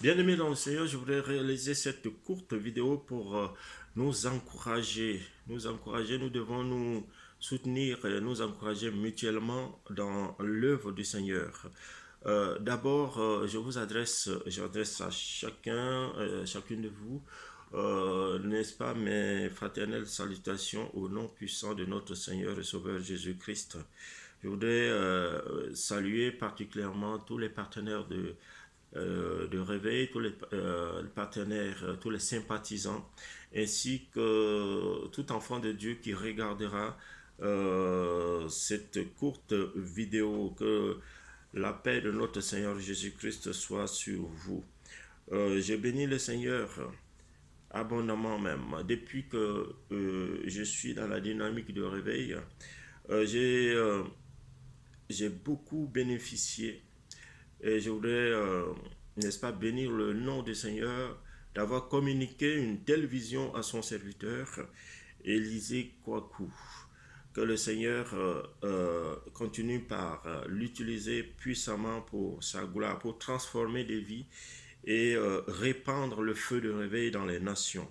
Bien-aimés dans le Seigneur, je voudrais réaliser cette courte vidéo pour nous encourager. Nous encourager, nous devons nous soutenir et nous encourager mutuellement dans l'œuvre du Seigneur. D'abord, j'adresse à chacun, chacune de vous, n'est-ce pas, mes fraternelles salutations au nom puissant de notre Seigneur et Sauveur Jésus-Christ. Je voudrais saluer particulièrement tous les partenaires de réveil, tous les partenaires, tous les sympathisants, ainsi que tout enfant de Dieu qui regardera cette courte vidéo. Que la paix de notre Seigneur Jésus-Christ soit sur vous. Je bénis le Seigneur abondamment même. Depuis que je suis dans la dynamique de réveil, euh, j'ai euh, j'ai beaucoup bénéficié et je voudrais, n'est-ce pas, bénir le nom du Seigneur d'avoir communiqué une telle vision à son serviteur, Élisée Kouakou. Que le Seigneur continue par l'utiliser puissamment pour sa gloire, pour transformer des vies et répandre le feu de réveil dans les nations.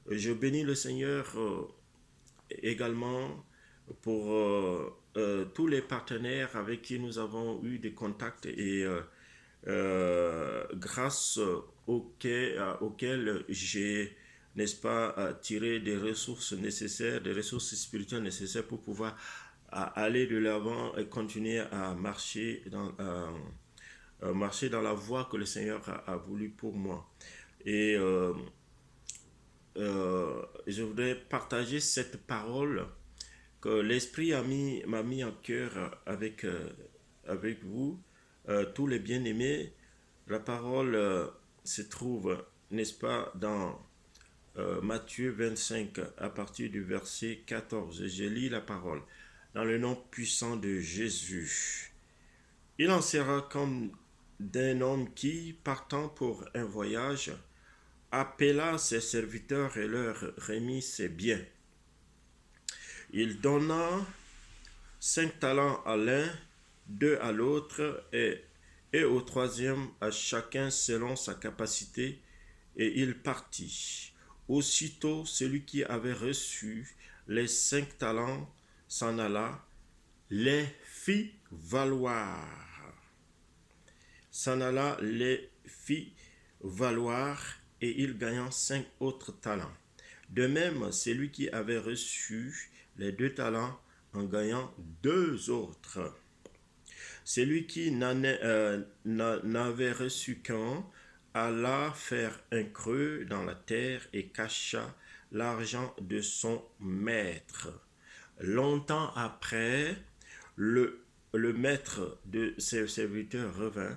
Je bénis le Seigneur également pour tous les partenaires avec qui nous avons eu des contacts et grâce auxquels j'ai, n'est-ce pas, tiré des ressources nécessaires, des ressources spirituelles nécessaires pour pouvoir aller de l'avant et continuer à marcher dans la voie que le Seigneur a voulu pour moi. Et je voudrais partager cette parole que l'Esprit m'a mis en cœur avec vous, tous les bien-aimés. La parole se trouve, n'est-ce pas, dans Matthieu 25, à partir du verset 14. Je lis la parole. Dans le nom puissant de Jésus. Il en sera comme d'un homme qui, partant pour un voyage, appela ses serviteurs et leur remit ses biens. Il donna 5 talents à l'un, 2 à l'autre et au troisième à chacun selon sa capacité, et il partit. Aussitôt, celui qui avait reçu les 5 talents s'en alla, les fit valoir. S'en alla, les fit valoir, et il gagna 5 autres talents. De même, celui qui avait reçu les 2 talents en gagnant 2 autres. Celui qui n'avait reçu qu'un alla faire un creux dans la terre et cacha l'argent de son maître. Longtemps après, le maître de ses serviteurs revint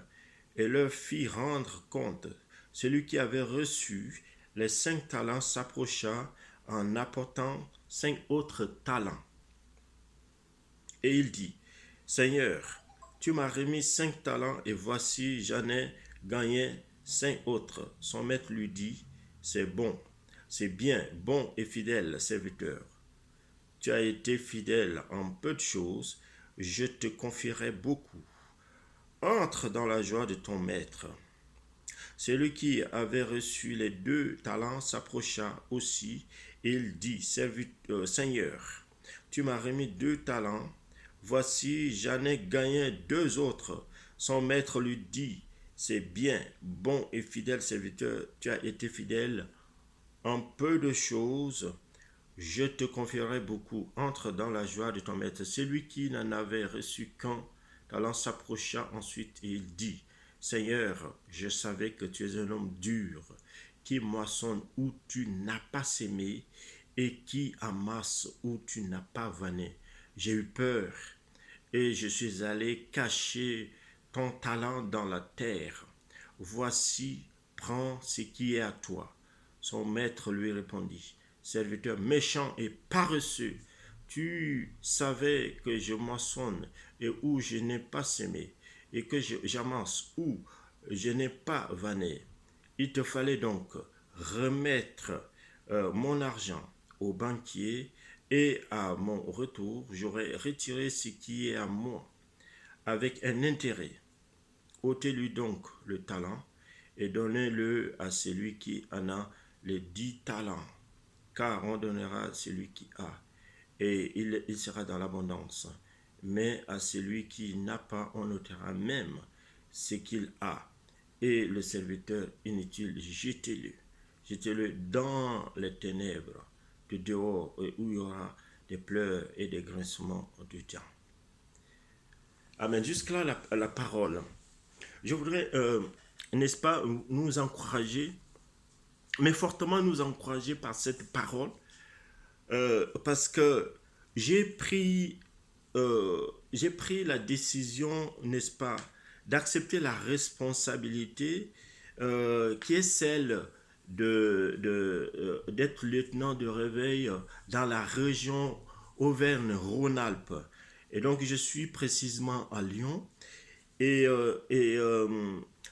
et leur fit rendre compte. Celui qui avait reçu les 5 talents s'approcha en apportant 5 autres talents. Et il dit, Seigneur, tu m'as remis 5 talents et voici j'en ai gagné 5 autres. Son maître lui dit, c'est bon, c'est bien, bon et fidèle serviteur. Tu as été fidèle en peu de choses, je te confierai beaucoup. Entre dans la joie de ton maître. Celui qui avait reçu les 2 talents s'approcha aussi et il dit, Seigneur, tu m'as remis 2 talents, voici j'en ai gagné 2 autres. Son maître lui dit, c'est bien, bon et fidèle serviteur, tu as été fidèle en peu de choses, je te confierai beaucoup. Entre dans la joie de ton maître. Celui qui n'en avait reçu qu'un talent s'approcha ensuite et il dit, Seigneur, je savais que tu es un homme dur, qui moissonne où tu n'as pas sémé et qui amasse où tu n'as pas vanné. J'ai eu peur et je suis allé cacher ton talent dans la terre. Voici, prends ce qui est à toi. Son maître lui répondit, serviteur méchant et paresseux, tu savais que je moissonne et où je n'ai pas semé, et que j'amasse où je n'ai pas vanné. Il te fallait donc remettre mon argent au banquier, et à mon retour, j'aurais retiré ce qui est à moi avec un intérêt. Ôtez-lui donc le talent et donnez-le à celui qui en a les 10 talents, car on donnera à celui qui a, et il sera dans l'abondance. Mais à celui qui n'a pas, on ôtera même ce qu'il a. Et le serviteur inutile, jetez-le. Jetez-le dans les ténèbres de dehors, où il y aura des pleurs et des grincements du temps. Amen. Jusque-là, la parole. Je voudrais, n'est-ce pas, nous encourager, mais fortement nous encourager par cette parole, parce que j'ai pris la décision, n'est-ce pas, d'accepter la responsabilité qui est celle d'être lieutenant de réveil dans la région Auvergne-Rhône-Alpes. Et donc, je suis précisément à Lyon. Et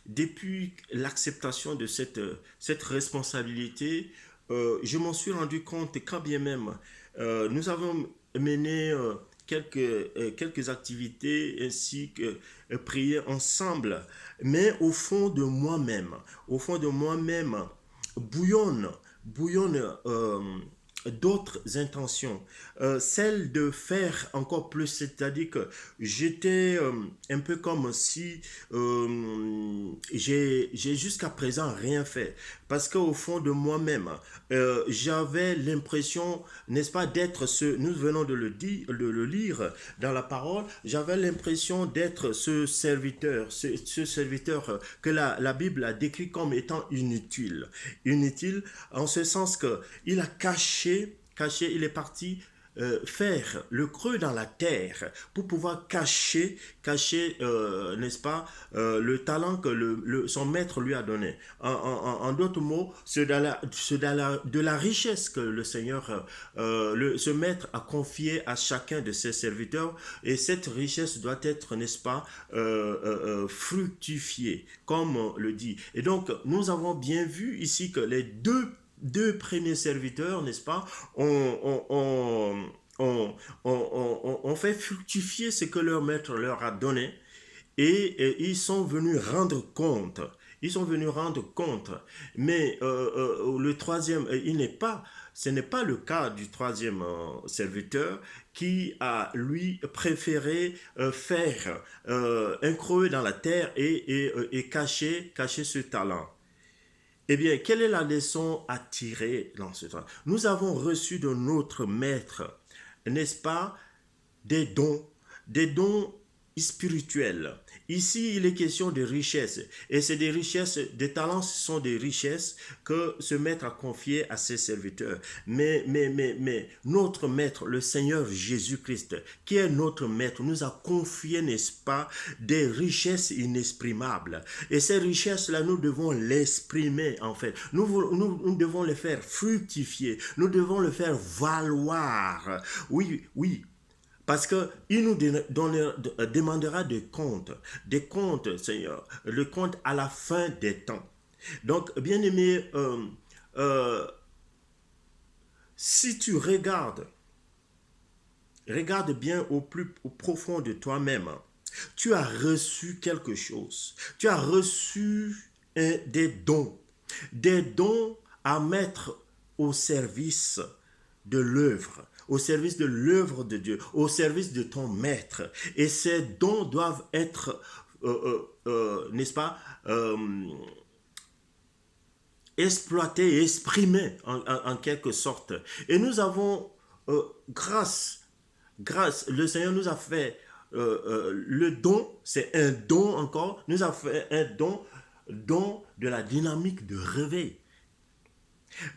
depuis l'acceptation de cette responsabilité, je m'en suis rendu compte quand bien même nous avons mené quelques activités ainsi que prier ensemble, mais au fond de moi-même, bouillonne d'autres intentions, celle de faire encore plus, c'est-à-dire que j'étais un peu comme si j'ai jusqu'à présent rien fait, parce qu'au fond de moi-même, j'avais l'impression, n'est-ce pas, d'être nous venons de le lire dans la parole, j'avais l'impression d'être ce serviteur, ce serviteur que la Bible a décrit comme étant inutile en ce sens que il a caché, il est parti faire le creux dans la terre pour pouvoir cacher, n'est-ce pas, le talent que son maître lui a donné. En d'autres mots, c'est de la richesse que le Seigneur, ce maître a confié à chacun de ses serviteurs, et cette richesse doit être, n'est-ce pas, fructifiée, comme on le dit. Et donc, nous avons bien vu ici que les deux premiers serviteurs, n'est-ce pas, on fait fructifier ce que leur maître leur a donné, et ils sont venus rendre compte. Ils sont venus rendre compte. Mais le troisième, ce n'est pas le cas du troisième serviteur qui a, lui, préféré faire un creux dans la terre et cacher ce talent. Eh bien, quelle est la leçon à tirer dans ce temps? Nous avons reçu de notre maître, n'est-ce pas, des dons spirituels. Ici, il est question de richesses. Et c'est des richesses, des talents, ce sont des richesses que ce maître a confiées à ses serviteurs. Mais notre maître, le Seigneur Jésus-Christ, qui est notre maître, nous a confié, n'est-ce pas, des richesses inexprimables. Et ces richesses-là, nous devons l'exprimer, en fait. Nous devons les faire fructifier. Nous devons le faire valoir. Oui. Parce qu'il nous demandera des comptes, Seigneur, le compte à la fin des temps. Donc, bien-aimé, si tu regardes bien au profond de toi-même, tu as reçu quelque chose. Tu as reçu des dons à mettre au service de l'œuvre, au service de l'œuvre de Dieu, au service de ton maître. Et ces dons doivent être, n'est-ce pas, exploités et exprimés en quelque sorte. Et nous avons, grâce, le Seigneur nous a fait le don, c'est un don encore, nous a fait un don de la dynamique de réveil.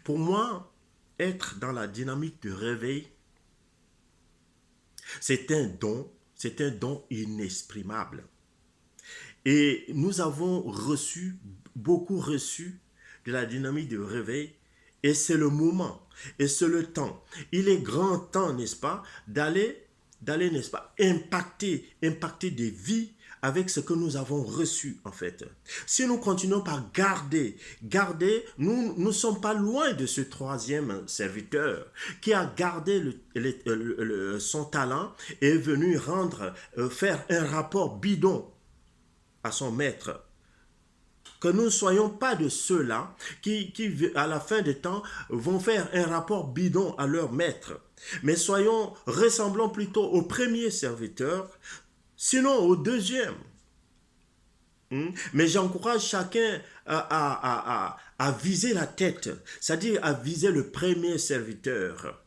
Pour moi, être dans la dynamique de réveil, c'est un don inexprimable. Et nous avons beaucoup reçu de la dynamique de réveil, et c'est le moment, et c'est le temps. Il est grand temps, n'est-ce pas, d'aller, n'est-ce pas, impacter des vies avec ce que nous avons reçu, en fait. Si nous continuons par garder, nous ne sommes pas loin de ce troisième serviteur qui a gardé son talent et est venu faire un rapport bidon à son maître. que nous ne soyons pas de ceux-là qui, à la fin des temps, vont faire un rapport bidon à leur maître. Mais soyons ressemblants plutôt au premier serviteur, sinon au deuxième. Mais j'encourage chacun à viser la tête, c'est-à-dire à viser le premier serviteur.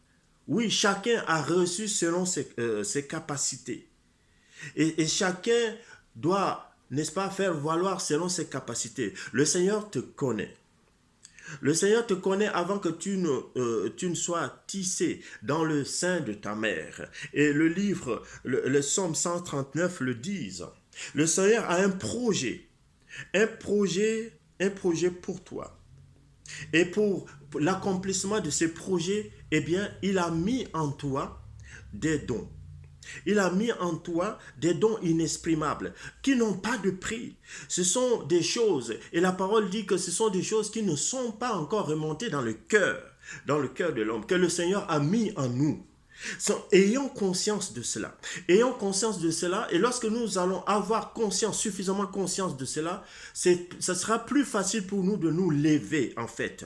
Oui, chacun a reçu selon ses capacités. Et chacun doit, n'est-ce pas, faire valoir selon ses capacités. Le Seigneur te connaît. Le Seigneur te connaît avant que tu ne sois tissé dans le sein de ta mère. Et le livre, le Psaume 139 le dit. Le Seigneur a un projet pour toi. Et pour l'accomplissement de ces projets, eh bien, il a mis en toi des dons. Il a mis en toi des dons inexprimables qui n'ont pas de prix. Ce sont des choses, et la parole dit que ce sont des choses qui ne sont pas encore remontées dans le cœur de l'homme, que le Seigneur a mis en nous. Ayons conscience de cela. Ayons conscience de cela, et lorsque nous allons avoir conscience, suffisamment conscience de cela, ça sera plus facile pour nous de nous lever, en fait.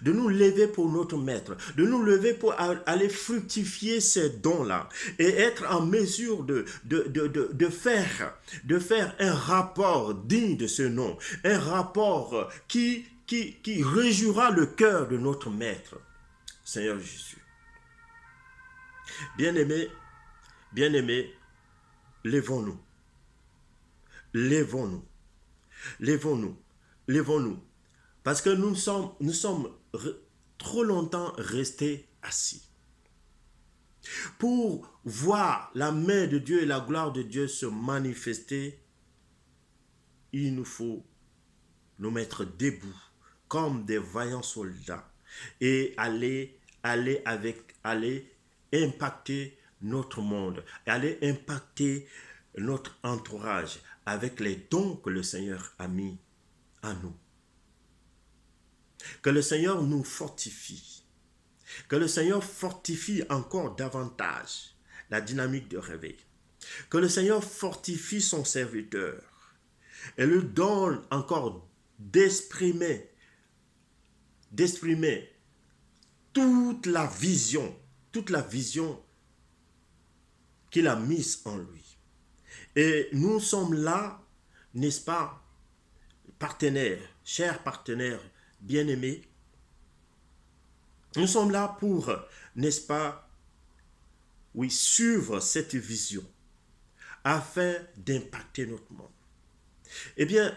De nous lever pour notre maître, de nous lever pour aller fructifier ces dons-là et être en mesure de faire un rapport digne de ce nom, un rapport qui réjouira le cœur de notre maître, Seigneur Jésus. Bien-aimés, bien-aimés, levons-nous, levons-nous, levons-nous, levons-nous. Parce que nous sommes trop longtemps restés assis. Pour voir la main de Dieu et la gloire de Dieu se manifester, il nous faut nous mettre debout comme des vaillants soldats et aller impacter notre monde, aller impacter notre entourage avec les dons que le Seigneur a mis en nous. Que le Seigneur nous fortifie. Que le Seigneur fortifie encore davantage la dynamique de réveil. Que le Seigneur fortifie son serviteur et lui donne encore d'exprimer toute la vision qu'il a mise en lui. Et nous sommes là, n'est-ce pas, partenaires, chers partenaires, bien-aimés, nous sommes là pour, n'est-ce pas, oui, suivre cette vision afin d'impacter notre monde. Eh bien,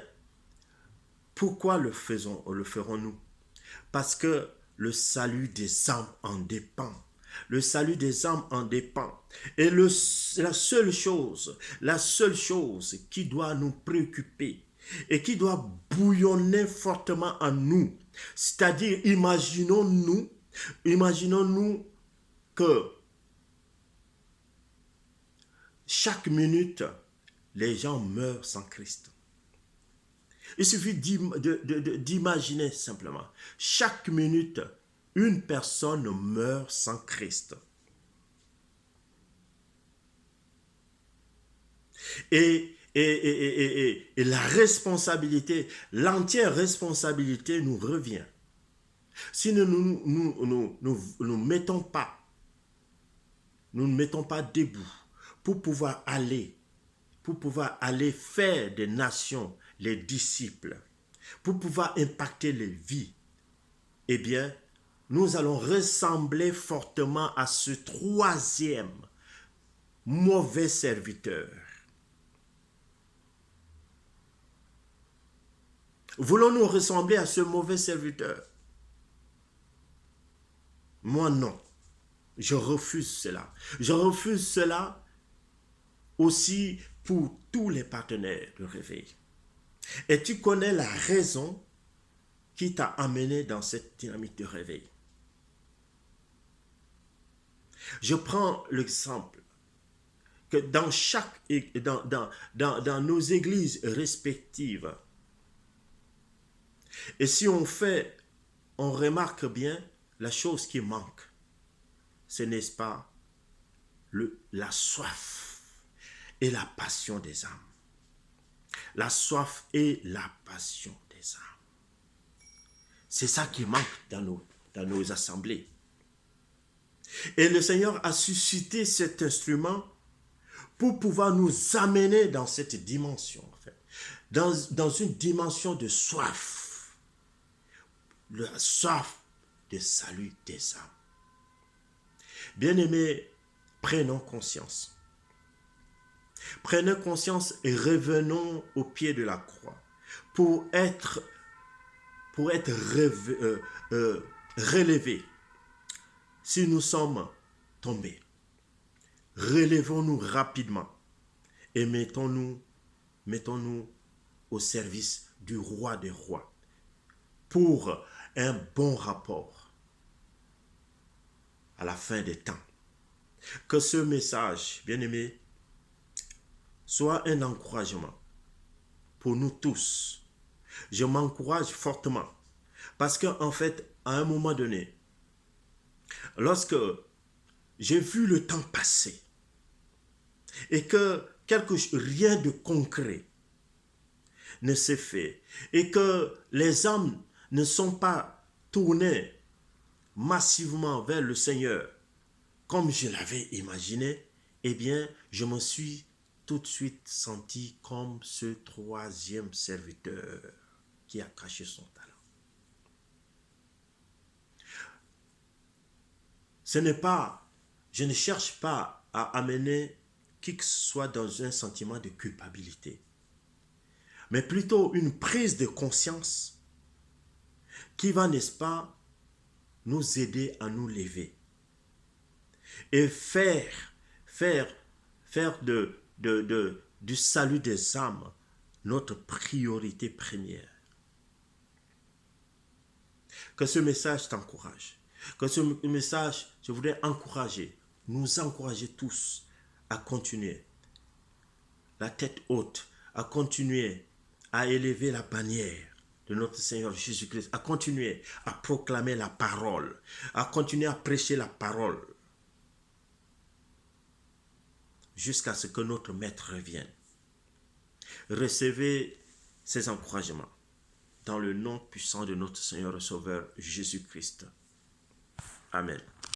pourquoi le ferons-nous? Parce que le salut des âmes en dépend. Le salut des âmes en dépend. Et la seule chose qui doit nous préoccuper, et qui doit bouillonner fortement en nous. C'est-à-dire, imaginons-nous que chaque minute, les gens meurent sans Christ. Il suffit d'imaginer simplement. Chaque minute, une personne meurt sans Christ. Et la responsabilité, l'entière responsabilité nous revient. Si nous ne mettons pas debout pour pouvoir aller faire des nations les disciples, pour pouvoir impacter les vies, eh bien, nous allons ressembler fortement à ce troisième mauvais serviteur. Voulons-nous ressembler à ce mauvais serviteur? Moi, non. Je refuse cela. Je refuse cela aussi pour tous les partenaires de réveil. Et tu connais la raison qui t'a amené dans cette dynamique de réveil. Je prends l'exemple que dans nos églises respectives, et si on remarque bien la chose qui manque, ce n'est pas la soif et la passion des âmes. La soif et la passion des âmes. C'est ça qui manque dans nos assemblées. Et le Seigneur a suscité cet instrument pour pouvoir nous amener dans cette dimension, en fait. Dans une dimension de soif. La soif de salut des âmes. Bien-aimés, prenons conscience. Prenons conscience et revenons au pied de la croix pour être relevés si nous sommes tombés. Relevons-nous rapidement et mettons-nous au service du roi des rois pour un bon rapport à la fin des temps. Que ce message, bien-aimé, soit un encouragement pour nous tous. Je m'encourage fortement parce qu'en fait, à un moment donné, lorsque j'ai vu le temps passer et que rien de concret ne s'est fait et que les âmes ne sont pas tournées massivement vers le Seigneur comme je l'avais imaginé, eh bien, je me suis tout de suite senti comme ce troisième serviteur qui a caché son talent. Je ne cherche pas à amener qui que ce soit dans un sentiment de culpabilité, mais plutôt une prise de conscience qui va, n'est-ce pas, nous aider à nous lever et faire du salut des âmes notre priorité première. Que ce message t'encourage. Que ce message, je voudrais nous encourager tous à continuer la tête haute, à continuer à élever la bannière de notre Seigneur Jésus-Christ, à continuer à proclamer la parole, à continuer à prêcher la parole, jusqu'à ce que notre Maître revienne. Recevez ces encouragements dans le nom puissant de notre Seigneur et Sauveur Jésus-Christ. Amen.